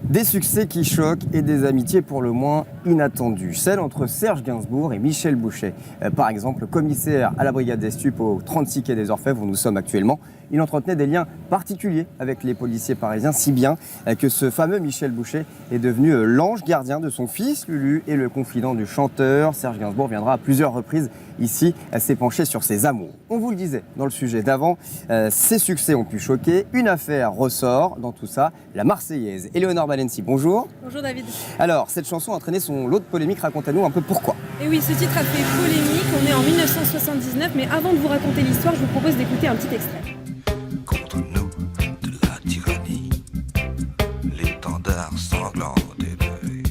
Des succès qui choquent et des amitiés pour le moins inattendues. Celle entre Serge Gainsbourg et Michel Boucher. Par exemple, commissaire à la brigade des stupes au 36 quai des Orfèvres où nous sommes actuellement. Il entretenait des liens particuliers avec les policiers parisiens, si bien que ce fameux Michel Boucher est devenu l'ange gardien de son fils Lulu et le confident du chanteur. Serge Gainsbourg viendra à plusieurs reprises ici s'épancher sur ses amours. On vous le disait dans le sujet d'avant, ces succès ont pu choquer. Une affaire ressort dans tout ça, la Marseillaise. Éléonore Balenci, bonjour. Bonjour David. Alors, cette chanson a entraîné son lot de polémiques. Racontez-nous un peu pourquoi. Et oui, ce titre a fait polémique. On est en 1979, mais avant de vous raconter l'histoire, je vous propose d'écouter un petit extrait. Contre nous de la tyrannie, l'étendard sanglant des deuils.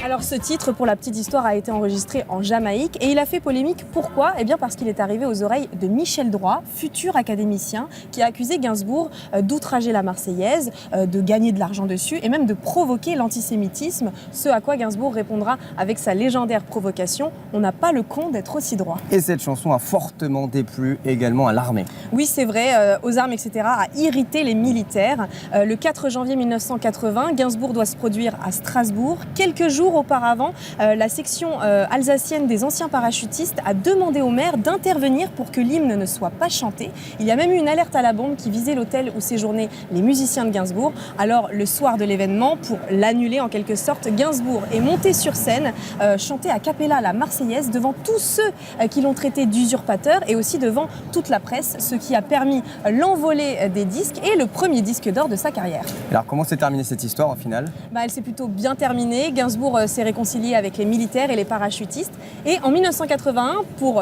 Alors ce titre, pour la petite histoire, a été enregistré en Jamaïque et il a fait polémique. Pourquoi ? Eh bien parce qu'il est arrivé aux oreilles de Michel Droit, futur académicien, qui a accusé Gainsbourg d'outrager la Marseillaise, de gagner de l'argent dessus et même de provoquer l'antisémitisme, ce à quoi Gainsbourg répondra avec sa légendaire provocation « On n'a pas le con d'être aussi droit ». Et cette chanson a fortement déplu également à l'armée. Oui, c'est vrai, aux armes, etc., a irrité les militaires. Le 4 janvier 1980, Gainsbourg doit se produire à Strasbourg. Quelques jours auparavant, la section alsacienne des anciens parachutistes a demandé au maire d'intervenir pour que l'hymne ne soit pas chanté. Il y a même eu une alerte à la bombe qui visait l'hôtel où séjournaient les musiciens de Gainsbourg. Alors, le soir de l'événement, pour l'annuler en quelque sorte, Gainsbourg est monté sur scène, chanté a cappella la Marseillaise devant tous ceux qui l'ont traité d'usurpateur et aussi devant toute la presse, ce qui a permis l'envolée des disques et le premier disque d'or de sa carrière. Alors, comment s'est terminée cette histoire au final ? Elle s'est plutôt bien terminée. Gainsbourg s'est réconcilié avec les militaires et les parachutistes. Et en 1981, pour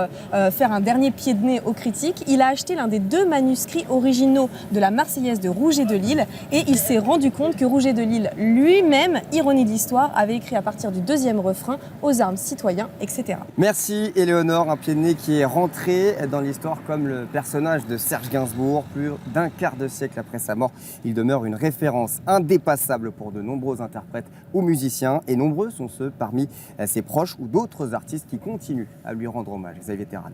faire un dernier pied de nez aux critiques, il a acheté l'un des 2 manuscrits originaux de la Marseillaise de Rouget de Lille. Et il s'est rendu compte que Rouget de Lille lui-même, ironie de l'histoire, avait écrit à partir du 2e refrain « Aux armes, citoyens », etc. Merci Éléonore, un pied de nez qui est rentré dans l'histoire comme le personnage de Serge Gainsbourg. Plus d'un quart de siècle après sa mort, il demeure une référence indépassable pour de nombreux interprètes ou musiciens. Et nombreux sont ceux parmi ses proches ou d'autres artistes qui continuent à lui rendre hommage. Xavier Terrade.